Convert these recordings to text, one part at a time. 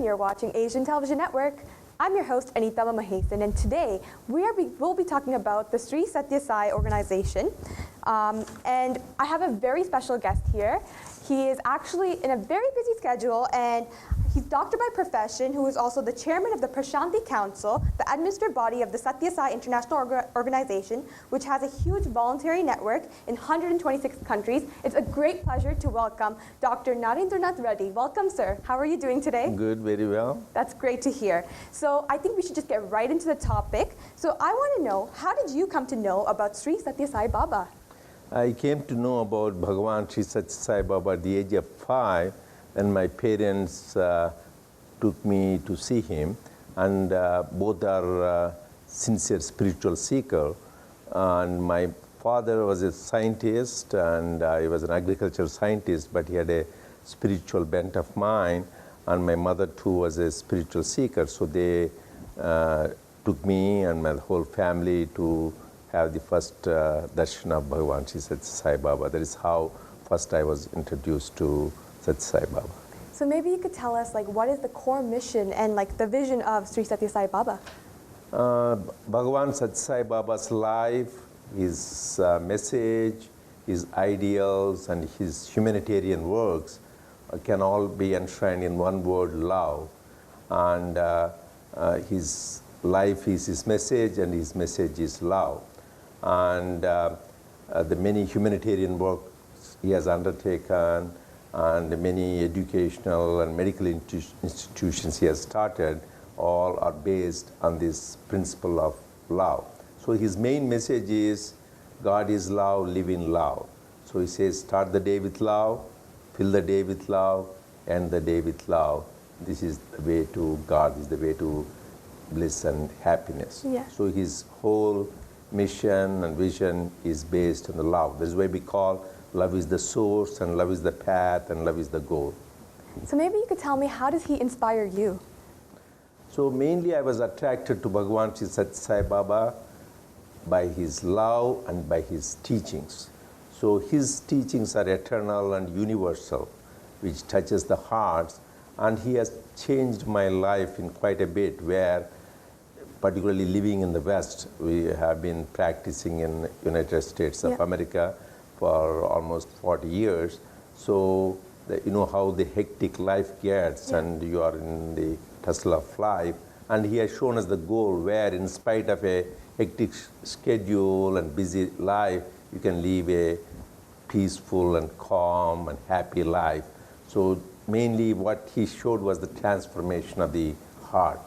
you're watching Asian Television Network. I'm your host, Anita Mahasan, and today we'll be talking about the Sri Sathya Sai organization. And I have a very special guest here. He is actually in a very busy schedule, and he's doctor by profession, who is also the chairman of the Prasanthi Council, the administrative body of the Sathya Sai International Organization, which has a huge voluntary network in 126 countries. It's a great pleasure to welcome Dr. Narendranath Reddy. Welcome, sir. How are you doing today? Good, very well. That's great to hear. So I think we should just get right into the topic. So I want to know, how did you come to know about Sri Sathya Sai Baba? I came to know about Bhagavan Sri Sathya Sai Baba at the age of 5, and my parents took me to see him, and both are sincere spiritual seeker. And my father was a scientist, and I was an agricultural scientist, but he had a spiritual bent of mind, and my mother too was a spiritual seeker. So they took me and my whole family to have the first darshan of Bhagavan Sri Sathya Sai Baba. That is how first I was introduced to Sathya Sai Baba. So maybe you could tell us, what is the core mission and the vision of Sri Sathya Sai Baba? Bhagavan Sathya Sai Baba's life, his message, his ideals, and his humanitarian works can all be enshrined in one word: love. And his life is his message, and his message is love. And the many humanitarian works he has undertaken, and the many educational and medical institutions he has started, all are based on this principle of love. So his main message is, God is love, live in love. So he says, start the day with love, fill the day with love, end the day with love. This is the way to God, is the way to bliss and happiness. Yeah. So his whole mission and vision is based on the love. That's why we call love is the source, and love is the path, and love is the goal. So maybe you could tell me, how does he inspire you? So mainly I was attracted to Bhagavan Sri Sathya Sai Baba by his love and by his teachings. So his teachings are eternal and universal, which touches the hearts, and he has changed my life in quite a bit, where particularly living in the West, we have been practicing in United States of America for almost 40 years. So you know how the hectic life gets, and you are in the tussle of life. And he has shown us the goal where, in spite of a hectic schedule and busy life, you can live a peaceful and calm and happy life. So mainly what he showed was the transformation of the heart.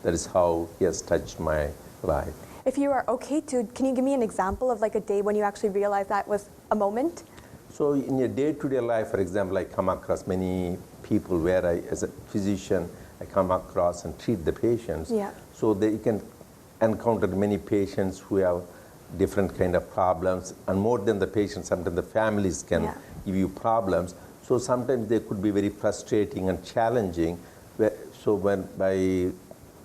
That is how he has touched my life. If you are okay to, can you give me an example of a day when you actually realized that was a moment? So in your day-to-day life, for example, I come across many people where as a physician, I come across and treat the patients. Yeah. So they can encounter many patients who have different kind of problems, and more than the patients, sometimes the families can give you problems. So sometimes they could be very frustrating and challenging. So by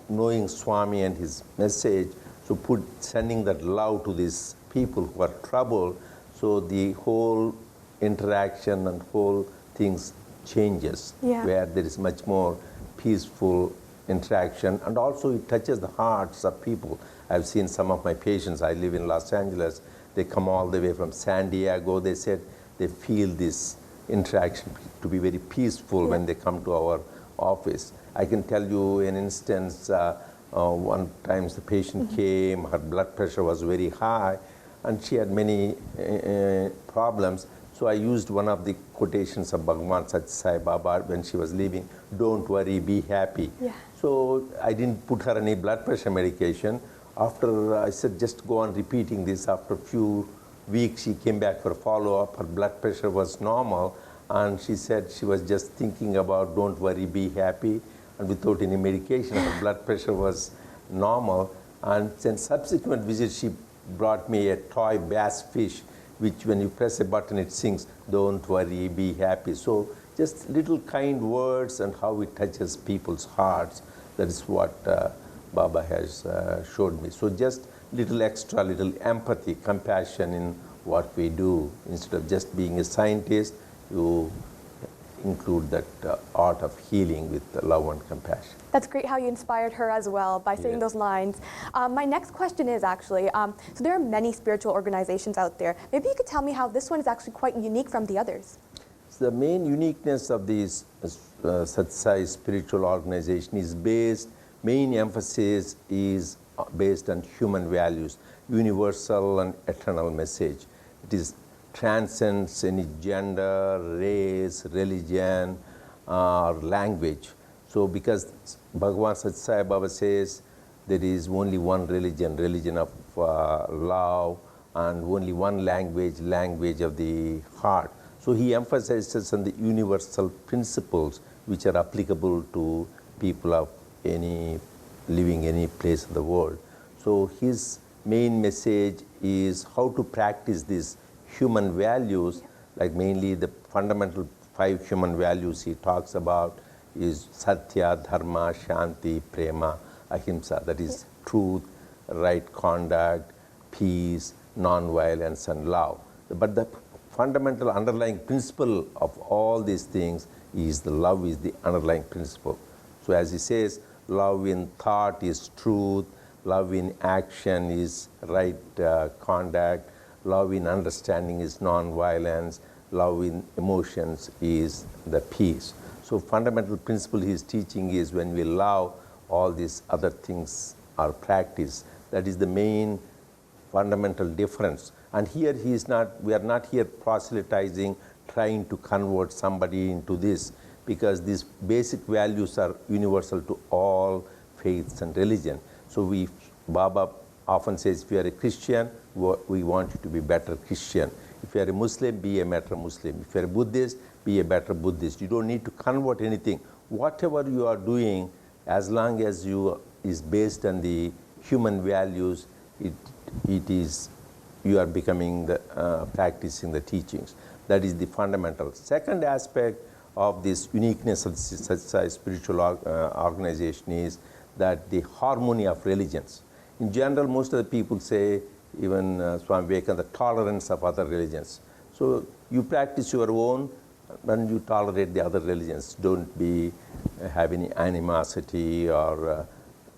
knowing Swami and his message, so sending that love to these people who are troubled, so the whole interaction and whole things changes, where there is much more peaceful interaction, and also it touches the hearts of people. I've seen some of my patients, I live in Los Angeles, they come all the way from San Diego, they said they feel this interaction to be very peaceful when they come to our office. I can tell you an instance, one time the patient came, her blood pressure was very high, and she had many problems. So I used one of the quotations of Bhagavan Sathya Sai Baba when she was leaving, don't worry, be happy. Yeah. So I didn't put her any blood pressure medication. After I said, just go on repeating this. After a few weeks, she came back for a follow-up. Her blood pressure was normal, and she said she was just thinking about don't worry, be happy, and without any medication, her blood pressure was normal. And then subsequent visits, she brought me a toy bass fish, which when you press a button, it sings, don't worry, be happy. So just little kind words and how it touches people's hearts. That is what Baba has showed me. So just little extra, little empathy, compassion in what we do. Instead of just being a scientist, you include that art of healing with love and compassion. That's great how you inspired her as well by saying those lines. My next question is actually, so there are many spiritual organizations out there. Maybe you could tell me how this one is actually quite unique from the others. So the main uniqueness of this Satsai spiritual organization is main emphasis is based on human values, universal and eternal message. It is transcends any gender, race, religion, or language. So because Bhagavan Satsai Baba says there is only one religion, religion of love, and only one language, language of the heart. So he emphasizes on the universal principles which are applicable to people of any living any place of the world. So his main message is how to practice these human values, like mainly the fundamental 5 human values he talks about is Satya, Dharma, Shanti, Prema, Ahimsa. That is truth, right conduct, peace, non-violence, and love. But the fundamental underlying principle of all these things is the love is the underlying principle. So as he says, love in thought is truth, love in action is right conduct, love in understanding is non-violence, love in emotions is the peace. So fundamental principle he is teaching is when we love, all these other things are practiced. That is the main fundamental difference. And here we are not here proselytizing, trying to convert somebody into this, because these basic values are universal to all faiths and religion. So Baba often says, if you are a Christian, we want you to be better Christian. If you are a Muslim, be a better Muslim. If you are a Buddhist, be a better Buddhist. You don't need to convert anything. Whatever you are doing, as long as you is based on the human values, you are becoming practicing the teachings. That is the fundamental. Second aspect of this uniqueness of such spiritual organization is that the harmony of religions. In general, most of the people say, even Swami Vivekananda, the tolerance of other religions. So you practice your own and you tolerate the other religions. Don't have any animosity or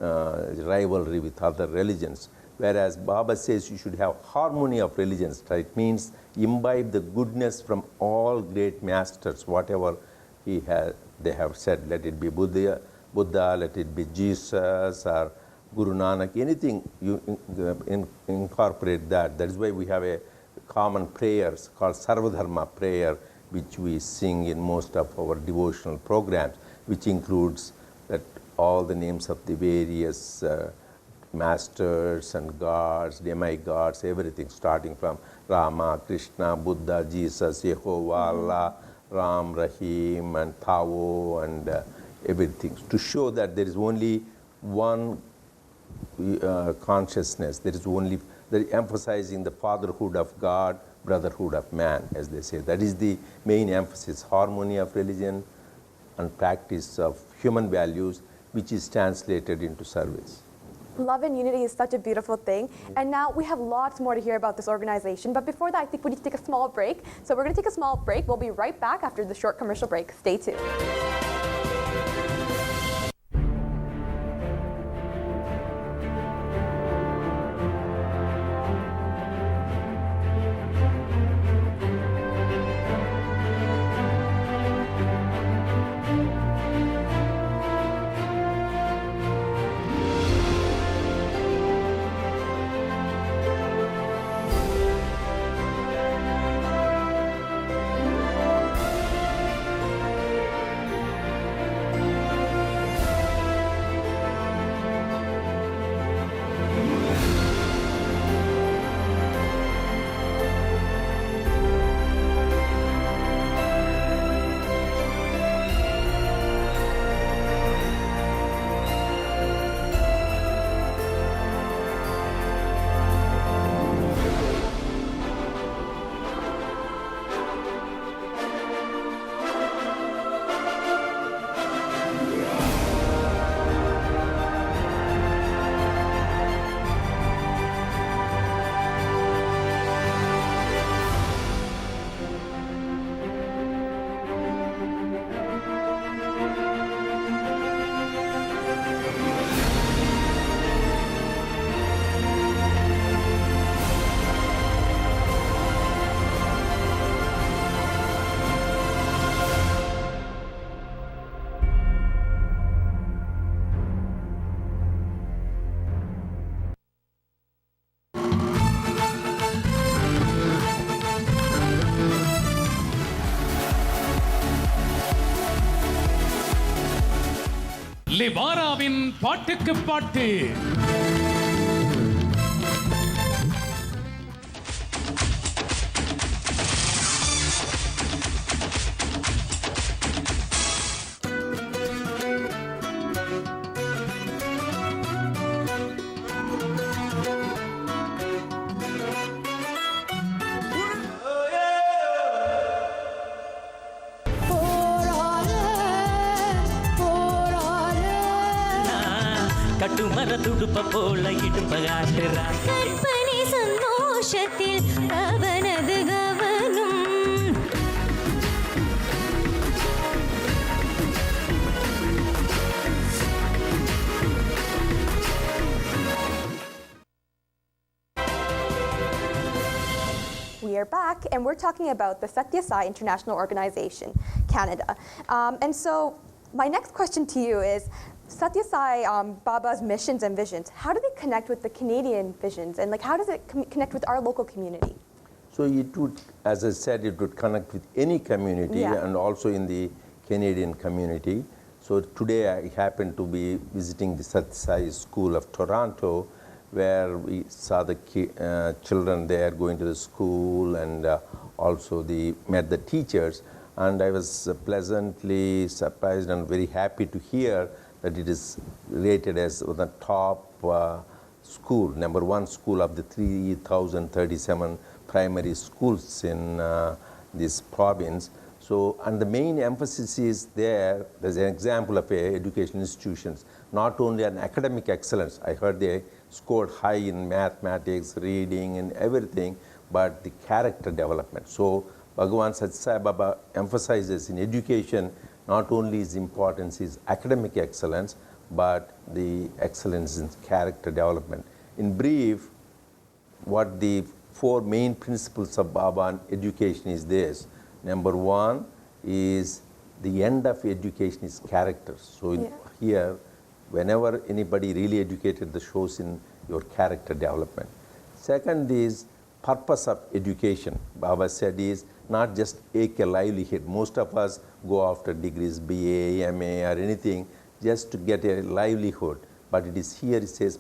rivalry with other religions. Whereas Baba says you should have harmony of religions. Right? It means imbibe the goodness from all great masters, whatever they have said. Let it be Buddha, let it be Jesus or Guru Nanak, anything, you incorporate that. That is why we have a common prayers called Sarvadharma prayer, which we sing in most of our devotional programs, which includes that all the names of the various masters and gods, demigods, everything, starting from Rama, Krishna, Buddha, Jesus, Jehovah, Allah, Ram, Rahim, and Tao, and everything, to show that there is only one consciousness. There is only, they're emphasizing the fatherhood of God, brotherhood of man, as they say. That is the main emphasis, harmony of religion and practice of human values, which is translated into service. Love and unity is such a beautiful thing. And now we have lots more to hear about this organization. But before that, I think we need to take a small break. So we're going to take a small break. We'll be right back after the short commercial break. Stay tuned. வாராவின் பாட்டுக்கு பாட்டு. கட்டுமர துடுப்ப போல இடுப்ப ஆட்டுறான். கற்பனை சந்தோஷத்தில் அவனது கவனம். We are back, and we're talking about the Satya Sai International Organization, Canada. And so my next question to you is, Satya Sai Baba's missions and visions, how do they connect with the Canadian visions, and like how does it connect with our local community? So it would, as I said, it would connect with any community and also in the Canadian community. So today I happen to be visiting the Satya Sai School of Toronto, where we saw the children there going to the school, and also met the teachers. And I was pleasantly surprised and very happy to hear that it is rated as the top school, #1 school of the 3,037 primary schools in this province. So, and the main emphasis is there's an example of education institutions, not only on academic excellence. I heard they scored high in mathematics, reading, and everything, but the character development. So, Bhagavan Satya Sai Baba emphasizes in education not only its importance is academic excellence, but the excellence in character development. In brief, what the 4 main principles of Baba education is this. Number 1 is the end of education is character. So here, whenever anybody really educated, the shows in your character development. Second is purpose of education. Baba said is not just take a livelihood. Most of us go after degrees, BA, MA, or anything, just to get a livelihood. But it is here, it says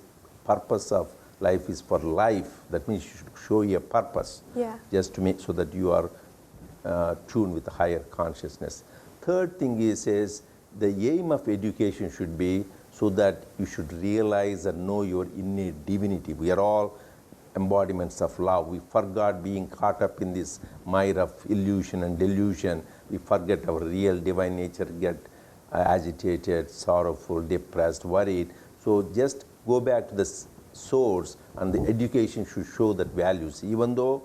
purpose of life is for life. That means you should show your purpose, just to make so that you are tuned with a higher consciousness. Third thing is the aim of education should be so that you should realize and know your innate divinity. We are all embodiments of love. We forgot being caught up in this mire of illusion and delusion. We forget our real divine nature, get agitated, sorrowful, depressed, worried. So just go back to the source, and the education should show that values. Even though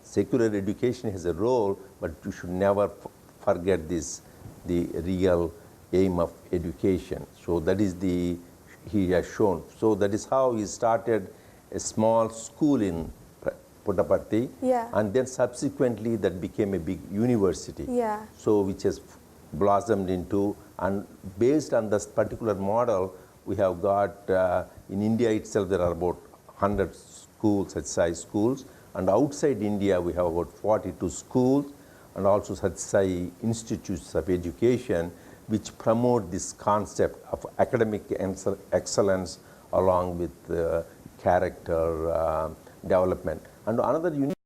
secular education has a role, but you should never forget the real aim of education. So that is he has shown. So that is how he started a small school in Puttaparthi, and then subsequently that became a big university. So which has blossomed into, and based on this particular model, we have got in India itself there are about 100 schools, Satya Sai schools, and outside India we have about 42 schools, and also Satya Sai institutes of education, which promote this concept of academic excellence along with character development. And another unique